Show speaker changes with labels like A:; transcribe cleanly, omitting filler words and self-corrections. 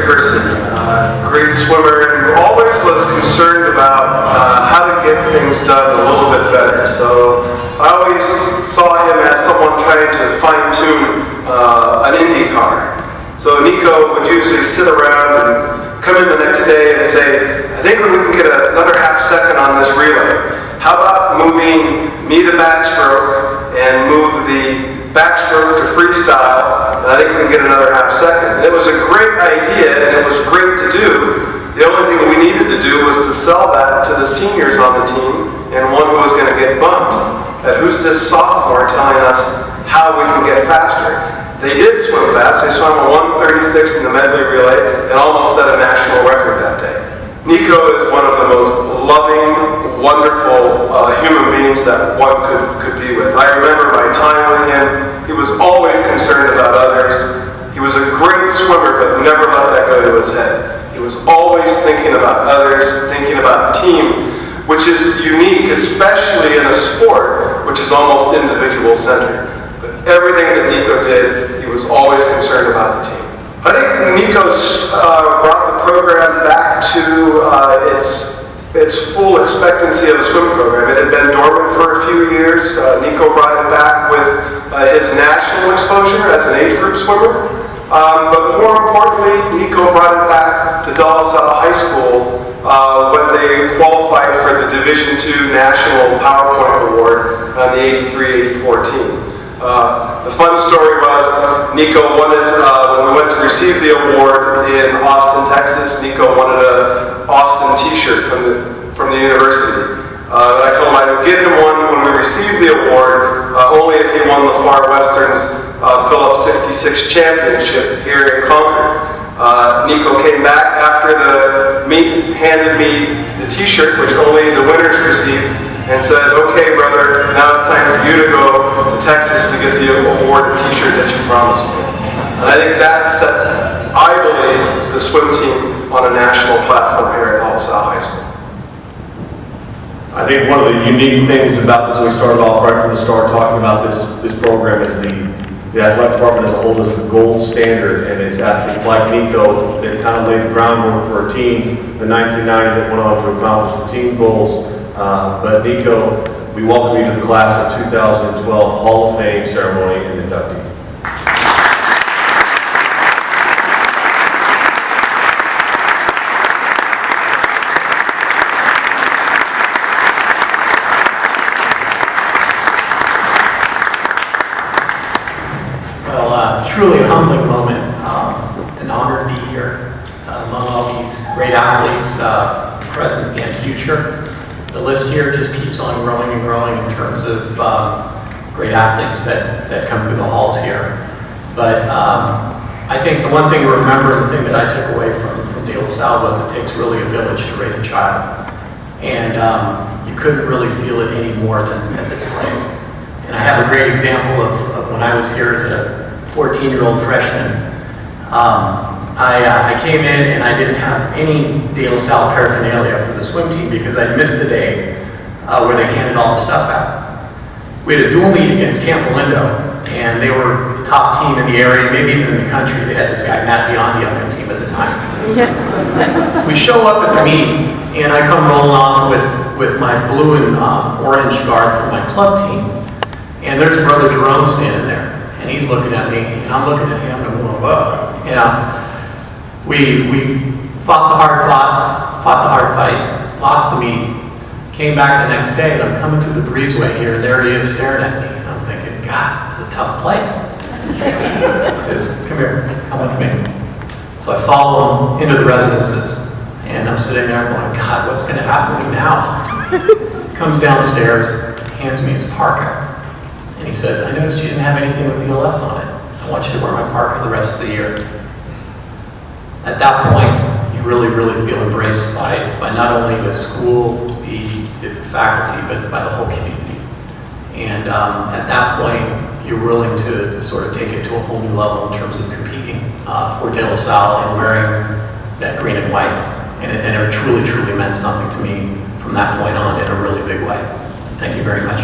A: person, great swimmer, and always was concerned about how to get things done a little bit better. So I always saw him as someone trying to fine-tune an Indy car. So Niko would usually sit around and come in the next day and say, I think we can get another half second on this relay. How about moving me to backstroke and move the backstroke to freestyle, and I think we can get another half second. And it was a great idea, and it was great to do. The only thing we needed to do was to sell that to the seniors on the team, and one who was going to get bumped. That who's this sophomore telling us how we can get faster? They did swim fast. They swam a 1:36 in the medley relay and almost set a national record that day. Niko is one of the most loving, wonderful human beings that one could be with. I remember my time with him. He was always concerned about others. He was a great swimmer, but never let that go to his head. He was always thinking about others, thinking about team, which is unique, especially in a sport which is almost individual-centered. But everything that Niko did, he was always concerned about the team. I think Niko's brought the program back to its full expectancy of a swim program. It had been dormant for a few years. Niko brought it back with his national exposure as an age group swimmer. But more importantly, Niko brought it back to DeLaSalle High School when they qualified for the Division II National PowerPoint Award on the 83-84 team. The fun story was Niko wanted, when we went to receive the award in Austin, Texas, Niko wanted an Austin t-shirt from the university. I told him I would get him one when we received the award, only if he won the Far Western's Phillips 66 championship here in Concord. Niko came back after the meet, handed me the t-shirt, which only the winners received, and said, okay, brother, now it's time for you to go to Texas to get the award and t-shirt that you promised me. And I think that set, I believe, the swim team on a national platform here at DeLaSalle High School.
B: I think one of the unique things about this, we started off right from the start talking about this program, is the athletic department as a whole is the gold standard, and it's athletes like Niko that kind of laid the groundwork for a team in 1990 that went on to accomplish the team goals. But Niko, we welcome you to the class of 2012 Hall of Fame ceremony and inductee.
C: Well, truly a humbling moment, an honor to be here among all these great athletes, present and future. The list here just keeps on growing and growing in terms of great athletes that come through the halls here. But I think the one thing to remember, the thing that I took away from DeLaSalle was it takes really a village to raise a child. And you couldn't really feel it any more than at this place. And I have a great example of when I was here as a 14-year-old freshman. I came in and I didn't have any DeLaSalle paraphernalia for the swim team because I missed the day where they handed all the stuff out. We had a dual meet against Camp Malindo, and they were the top team in the area, maybe even in the country. They had this guy, Matt Biondi, on their team at the time. So we show up at the meet, and I come rolling off with my blue and orange guard from my club team, and there's Brother Jerome standing there, and he's looking at me, and I'm looking at him, and I'm going, whoa. You know, we fought the hard fight, lost the meet, came back the next day, and I'm coming through the breezeway here, and there he is staring at me, and I'm thinking, God, this is a tough place. He says, come here, come with me. So I follow him into the residences, and I'm sitting there going, God, what's going to happen to me now? Comes downstairs, hands me his parka, and he says, I noticed you didn't have anything with DLS on it. I want you to wear my parka the rest of the year. At that point, you really feel embraced by not only the school, the faculty, but by the whole community. And at that point, you're willing to sort of take it to a whole new level in terms of competing for DeLaSalle and wearing that green and white. And it truly meant something to me from that point on in a really big way. So thank you very much.